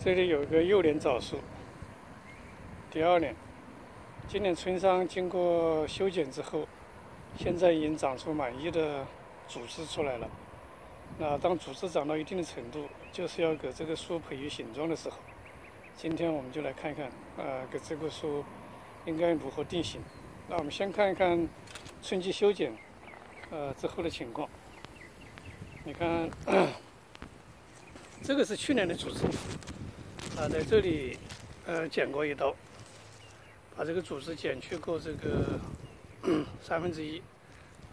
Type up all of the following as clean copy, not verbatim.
这里有个幼年枣树，第二年，今年春桑经过修剪之后，现在已经长出满意的组织出来了。那当组织长到一定的程度，就是要给这个树培育形状的时候。今天我们就来看看，给这棵树应该如何定型。那我们先看一看春季修剪，之后的情况。你看，这个是去年的组织，在这里，剪过一刀，把这个组织剪去过这个1/3，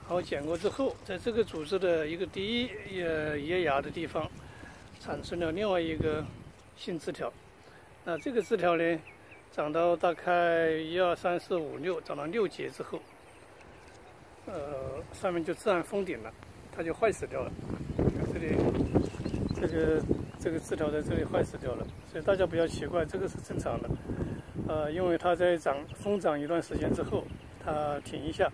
然后剪过之后，在这个组织的一个第一叶芽的地方，产生了另外一个新枝条。那这个枝条呢，长到大概1、2、3、4、5、6，长到6节之后，上面就自然封顶了，它就坏死掉了。这里，这个枝条在这里坏死掉了，所以大家不要奇怪，这个是正常的。因为它在疯长一段时间之后，它停一下，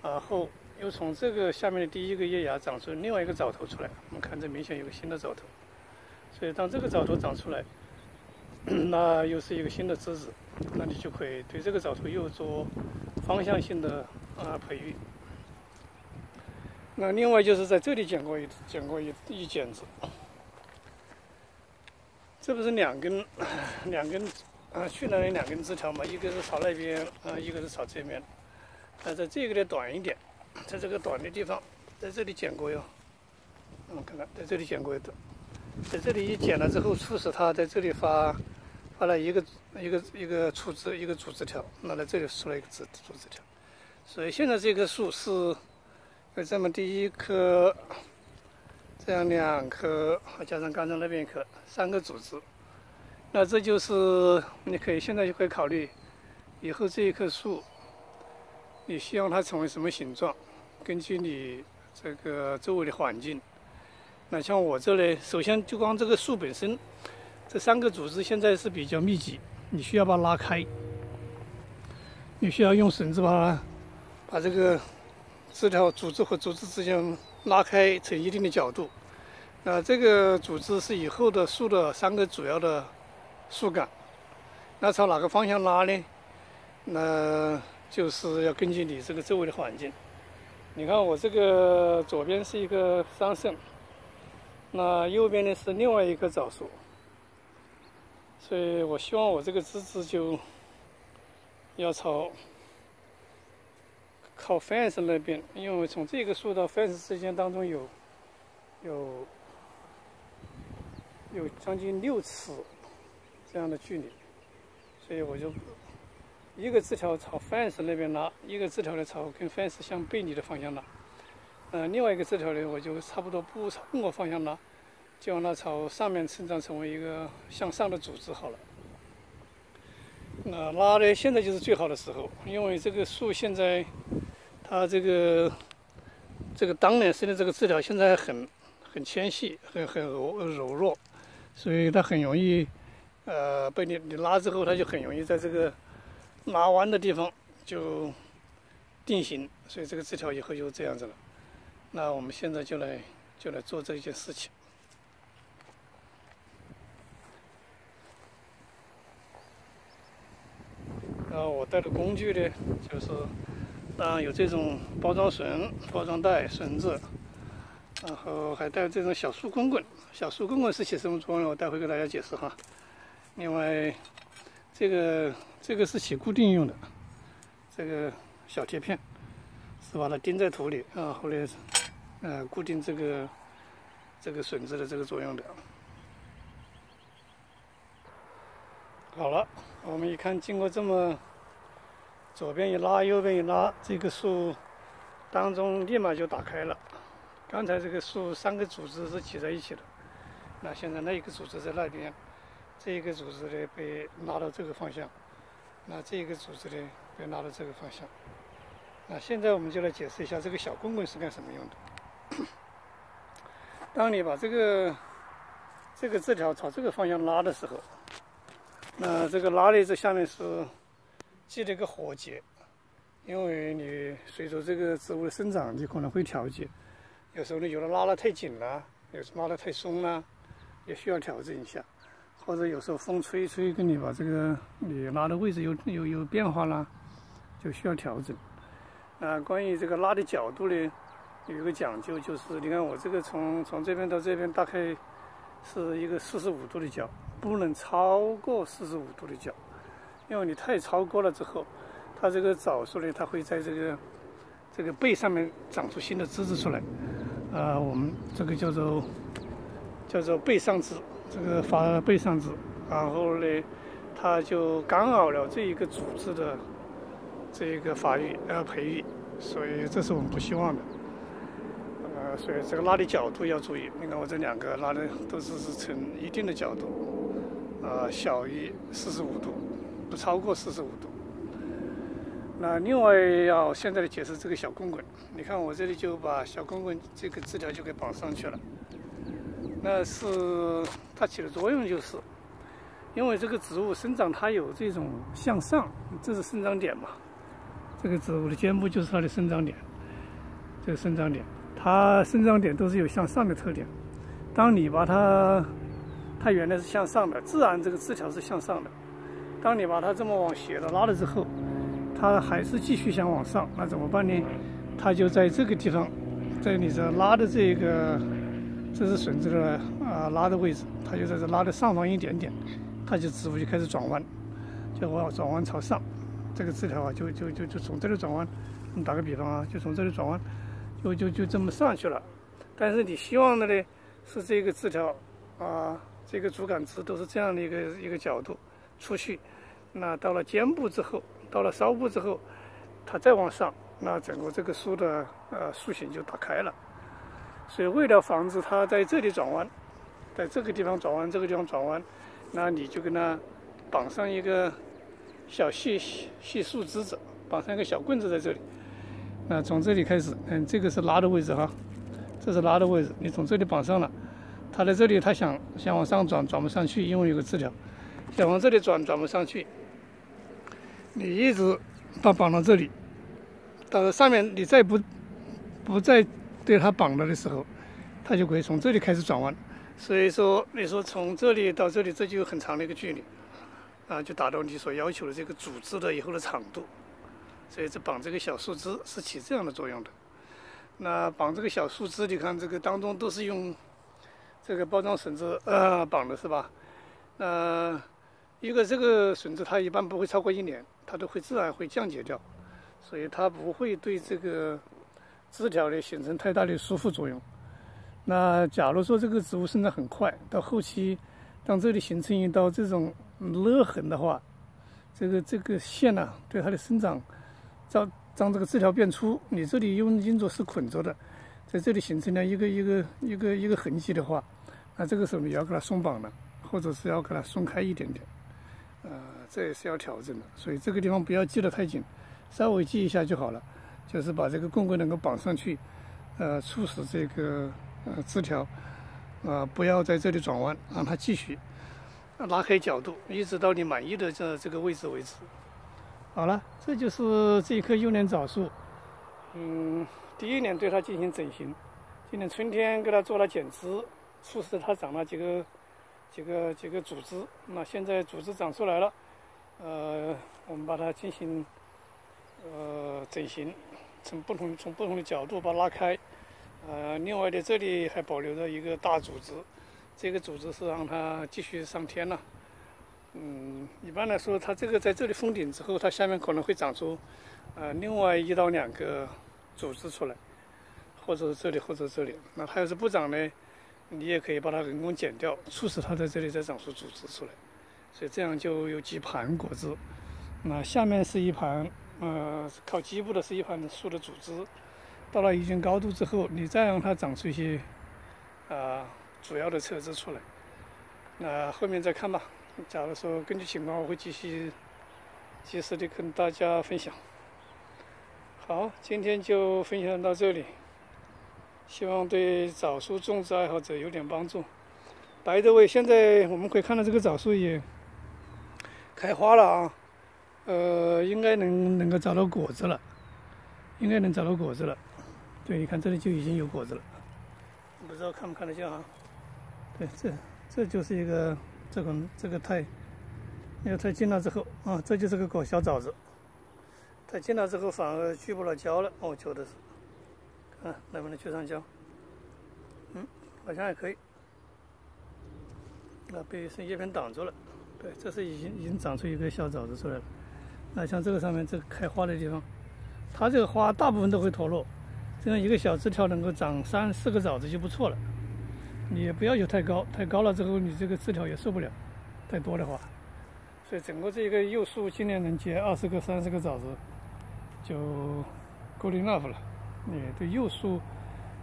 然后又从这个下面的第一个叶芽长出另外一个藻头出来。我们看这明显有个新的藻头，所以当这个藻头长出来，那又是一个新的枝子，那你就可以对这个藻头又做方向性的培育。那另外就是在这里剪过一剪子，这不是两根去年的2根枝条嘛，一个是朝那边一个是朝这边。在这个的短一点，在这个短的地方，在这里剪过哟。看看，在这里剪过一段，在这里一剪了之后，促使它在这里发了一个粗枝，一个主枝条，那在这里出来一个主枝条。所以现在这棵树是有这么第一颗，这样2颗，加上刚才那边1颗，3个组织。那这就是你现在就可以考虑，以后这一棵树，你希望它成为什么形状，根据你这个周围的环境。那像我这里，首先就光这个树本身，这3个组织现在是比较密集，你需要把它拉开，你需要用绳子把这个枝条组织和组织之间拉开成一定的角度。那这个组织是以后的树的3个主要的树干。那朝哪个方向拉呢？那就是要根据你这个周围的环境。你看我这个左边是一个桑葚，那右边呢是另外一个枣树，所以我希望我这个枝子就要靠 fence 那边，因为从这个树到 fence 之间当中有将近6尺这样的距离，所以我就一个枝条朝 fence 那边拉，一个枝条呢朝跟 fence 相背离的方向拉。另外一个枝条呢，我就差不多不朝任何方向拉，就让它朝上面成长成为一个向上的组织好了。那拉呢，现在就是最好的时候，因为这个树现在它这个当年生的这个枝条现在很纤细，很柔弱，所以它很容易被你拉之后，它就很容易在这个拉弯的地方就定型，所以这个枝条以后就这样子了。那我们现在就来做这一件事情。然后我带的工具呢，就是当然有这种包装绳、包装袋、绳子，然后还带这种小树棍棍。小树棍棍是起什么作用？我待会给大家解释哈。另外，这个是起固定用的，这个小铁片是把它钉在土里，然后呢，固定这个绳子的这个作用的。好了，我们一看，经过这么左边一拉，右边一拉，这个树当中立马就打开了。刚才这个树3个组织是挤在一起的，那现在那一个组织在那边，这一个组织呢被拉到这个方向，那这个组织呢被拉到这个方向。那现在我们就来解释一下这个小棍棍是干什么用的。当你把这个枝条朝这个方向拉的时候，那这个拉力这下面是系了一个活结，因为你随着这个植物的生长，你可能会调节。有时候呢，有的拉得太紧了，有时拉得太松了，也需要调整一下。或者有时候风吹一吹，跟你把这个你拉的位置有变化啦，就需要调整。关于这个拉的角度呢，有一个讲究，就是你看我这个从这边到这边大概是一个45度的角，不能超过45度的角，因为你太超过了之后，它这个枣树呢，它会在这个背上面长出新的枝子出来。我们这个叫做背上枝，这个发背上枝，然后呢，它就干扰了这一个组织的这一个培育，所以这是我们不希望的。所以这个拉的角度要注意。你看我这两个拉的都是呈一定的角度，小于45度，不超过45度。那另外要现在的解释这个小棍棍，你看我这里就把小棍棍这个枝条就给绑上去了。那是它起的作用，就是因为这个植物生长它有这种向上，这是生长点嘛。这个植物的尖部就是它的生长点，这个生长点，它生长点都是有向上的特点。当你把它原来是向上的，自然这个枝条是向上的。当你把它这么往斜的拉了之后，它还是继续想往上，那怎么办呢？它就在这个地方，在你这拉的这是笋子的拉的位置，它就在这拉的上方一点点，它就植物就开始转弯，就转弯朝上。这个枝条啊，就从这里转弯。我们打个比方啊，就从这里转弯，就这么上去了。但是你希望的呢，是这个枝条这个主杆枝都是这样的一个角度出去。那到了尖部之后，到了梢部之后，它再往上，那整个这个树的树形就打开了。所以为了防止它在这里转弯，在这个地方转弯，这个地方转弯，那你就跟它绑上一个小细树枝子，绑上一个小棍子在这里。那从这里开始，这个是拉的位置哈，这是拉的位置。你从这里绑上了，它在这里它想往上转不上去，因为有个枝条，想往这里转不上去。你一直绑到这里，到了上面你再不再对它绑了的时候，它就会从这里开始转弯。所以说，你说从这里到这里，这就有很长的一个距离，就达到你所要求的这个组织的以后的长度。所以这绑这个小树枝是起这样的作用的。那绑这个小树枝，你看这个当中都是用这个包装绳子绑的是吧？一个这个绳子它一般不会超过1年，它都会自然会降解掉，所以它不会对这个枝条呢形成太大的束缚作用。那假如说这个植物生长很快，到后期当这里形成一道这种勒痕的话，这个线呢对它的生长，当这个枝条变粗，你这里用银镯是捆着的，在这里形成了一个痕迹的话，那这个时候你要给它松绑了，或者是要给它松开一点点。这也是要调整的，所以这个地方不要系得太紧，稍微系一下就好了。就是把这个棍棍能够绑上去，促使这个枝条不要在这里转弯，让它继续拉开角度，一直到你满意的这个位置为止。好了，这就是这一棵幼年枣树。第一年对它进行整形，今年春天给它做了剪枝，促使它长了几个组织。那现在组织长出来了，我们把它进行整形，从不同的角度把它拉开。另外的这里还保留着一个大组织，这个组织是让它继续上天了。一般来说，它这个在这里封顶之后，它下面可能会长出另外1到2个组织出来，或者是这里，或者这里。那它要是不长呢，你也可以把它人工剪掉，促使它在这里再长出组织出来。所以这样就有几盘果子。那下面是一盘，靠基部的是一盘树的组织。到了一定高度之后，你再让它长出一些主要的侧枝出来。那后面再看吧。假如说根据情况，我会继续及时的跟大家分享。好，今天就分享到这里，希望对枣树种植爱好者有点帮助。by the way，现在我们可以看到这个枣树也开花了啊，应该能够找到果子了，对，你看这里就已经有果子了，不知道看不看得见啊？对，这就是一个这个太，要太近了之后啊，这就是个小枣子。太近了之后反而聚不了焦了，我觉得是。看能不能聚上焦？好像还可以。被生叶片挡住了。对，这是已经长出一个小枣子出来了。那像这个上面这个开花的地方，它这个花大部分都会脱落。这样一个小枝条能够长3、4个枣子就不错了。你也不要求太高，太高了之后你这个枝条也受不了，太多的话。所以整个这个幼树今年能结20个、30个枣子，就够 enough 了。对幼树，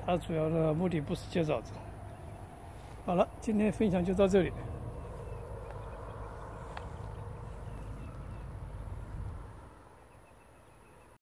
它主要的目的不是结枣子。好了，今天分享就到这里。